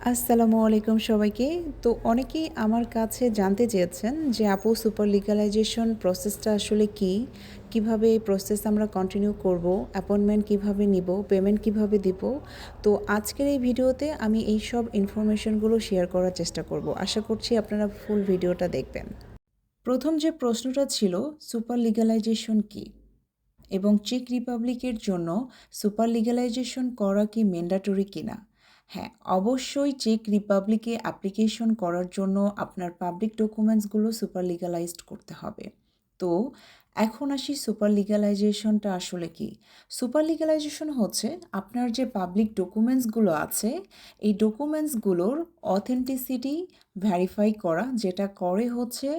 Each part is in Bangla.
আসসালামু আলাইকুম সবাইকে। তো অনেকেই আমার কাছে জানতে চেয়েছেন যে আপু সুপার লিগ্যালাইজেশন প্রসেসটা আসলে কী? কিভাবে এই প্রসেস আমরা কন্টিনিউ করব? অ্যাপয়েন্টমেন্ট কিভাবে নিব? পেমেন্ট কিভাবে দিব? তো আজকের এই ভিডিওতে আমি এই সব ইনফরমেশনগুলো শেয়ার করার চেষ্টা করব। আশা করছি আপনারা ফুল ভিডিওটা দেখবেন। প্রথম যে প্রশ্নটা ছিল সুপার লিগ্যালাইজেশন কী? এবং চেক রিপাবলিকের জন্য সুপার লিগ্যালাইজেশন করা কি ম্যান্ডেটরি কিনা? হ্যাঁ, অবশ্যই চেক রিপাবলিকে অ্যাপ্লিকেশন করার জন্য আপনার পাবলিক ডকুমেন্টসগুলো সুপার লিগ্যালাইজড করতে হবে। তো এখন আসি সুপার লিগ্যালাইজেশনটা আসলে কি? সুপার লিগ্যালাইজেশন হচ্ছে আপনার যে পাবলিক ডকুমেন্টসগুলো আছে এই ডকুমেন্টসগুলোর অথেন্টিসিটি ভেরিফাই করা, যেটা করে হচ্ছে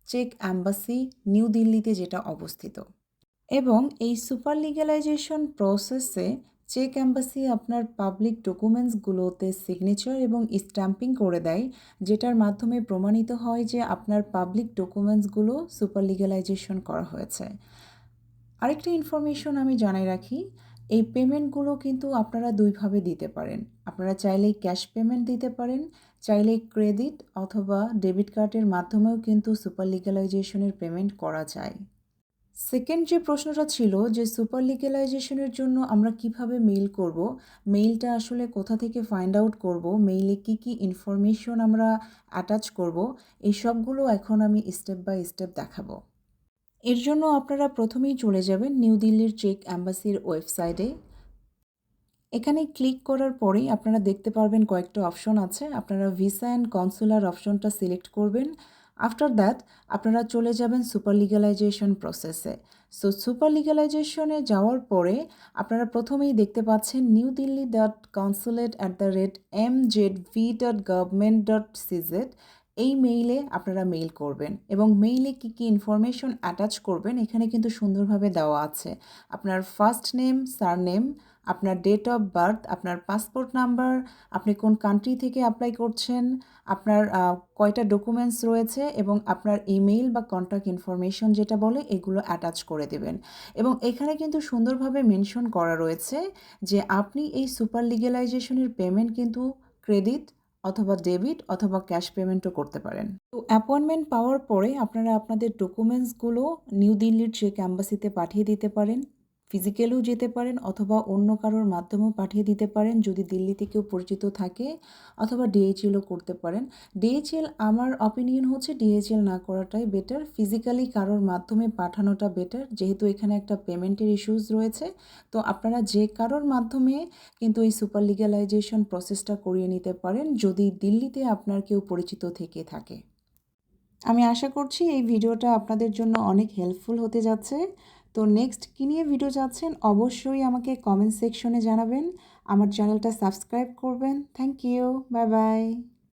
চেক অ্যাম্বাসি নিউ দিল্লিতে, যেটা অবস্থিত। এবং এই সুপার লিগ্যালাইজেশন প্রসেসে চেক অ্যাম্বাসি আপনার পাবলিক ডকুমেন্টসগুলোতে সিগনেচার এবং স্ট্যাম্পিং করে দেয়, যেটার মাধ্যমে প্রমাণিত হয় যে আপনার পাবলিক ডকুমেন্টসগুলো সুপার লিগ্যালাইজেশন করা হয়েছে। আরেকটা ইনফরমেশন আমি জানাই রাখি, এই পেমেন্টগুলো কিন্তু আপনারা দুইভাবে দিতে পারেন। আপনারা চাইলেই ক্যাশ পেমেন্ট দিতে পারেন, চাইলে ক্রেডিট অথবা ডেবিট কার্ডের মাধ্যমেও কিন্তু সুপার লিগ্যালাইজেশনের পেমেন্ট করা যায়। সেকেন্ড যে প্রশ্নটা ছিল যে সুপার লিগ্যালাইজেশনের জন্য আমরা কিভাবে মেইল করব, মেইলটা আসলে কোথা থেকে ফাইন্ড আউট করব, মেইলে কি কি ইনফরমেশন আমরা অ্যাটাচ করব, এই সবগুলো এখন আমি স্টেপ বাই স্টেপ দেখাবো। এর জন্য আপনারা প্রথমেই চলে যাবেন নিউ দিল্লির চেক অ্যাম্বাসির ওয়েবসাইটে। এখানে ক্লিক করার পরেই আপনারা দেখতে পারবেন কয়েকটা অপশন আছে। আপনারা ভিসা অ্যান্ড কনসুলার অপশনটা সিলেক্ট করবেন। আফটার দ্যাট আপনারা চলে যাবেন সুপার লিগ্যালাইজেশন প্রসেসে। সো সুপার লিগ্যালাইজেশনে যাওয়ার পরে আপনারা প্রথমেই দেখতে পাচ্ছেন newdelhi.consulate@mzv.government.cz, এই মেইলে আপনারা মেইল করবেন এবং মেইলে কী কী ইনফরমেশন অ্যাটাচ করবেন এখানে কিন্তু সুন্দরভাবে দেওয়া আছে। আপনার ফার্স্ট নেম, সারনেম, আপনার ডেট অফ বার্থ, আপনার পাসপোর্ট নাম্বার, আপনি কোন কান্ট্রি থেকে অ্যাপ্লাই করছেন, আপনার কয়টা ডকুমেন্টস রয়েছে এবং আপনার ইমেইল বা কন্ট্যাক্ট ইনফরমেশন যেটা বলে এগুলো অ্যাটাচ করে দেবেন। এবং এখানে কিন্তু সুন্দরভাবে মেনশন করা রয়েছে যে আপনি এই সুপার লিগ্যালাইজেশনের পেমেন্ট কিন্তু ক্রেডিট অথবা ডেবিট অথবা ক্যাশ পেমেন্টও করতে পারেন। তো অ্যাপয়েন্টমেন্ট পাওয়ার পরে আপনারা আপনাদের ডকুমেন্টসগুলো নিউ দিল্লির চেক অ্যাম্বাসিতে পাঠিয়ে দিতে পারেন। ফিজিক্যালেও যেতে পারেন অথবা অন্য কারোর মাধ্যমেও পাঠিয়ে দিতে পারেন যদি দিল্লিতে কেউ পরিচিত থাকে, অথবা ডিএইচএলও করতে পারেন। ডিএইচএল, আমার অপিনিয়ন হচ্ছে ডিএইচএল না করাটাই বেটার, ফিজিক্যালি কারোর মাধ্যমে পাঠানোটা বেটার, যেহেতু এখানে একটা পেমেন্টের ইস্যুস রয়েছে। তো আপনারা যে কারোর মাধ্যমে কিন্তু এই সুপার লিগ্যালাইজেশন প্রসেসটা করিয়ে নিতে পারেন যদি দিল্লিতে আপনার কেউ পরিচিত থেকে থাকে। আমি আশা করছি এই ভিডিওটা আপনাদের জন্য অনেক হেল্পফুল হতে যাচ্ছে। তো নেক্সট কী নিয়ে ভিডিও চাচ্ছেন অবশ্যই আমাকে কমেন্ট সেকশনে জানাবেন। আমার চ্যানেলটা সাবস্ক্রাইব করবেন। Thank you, bye by.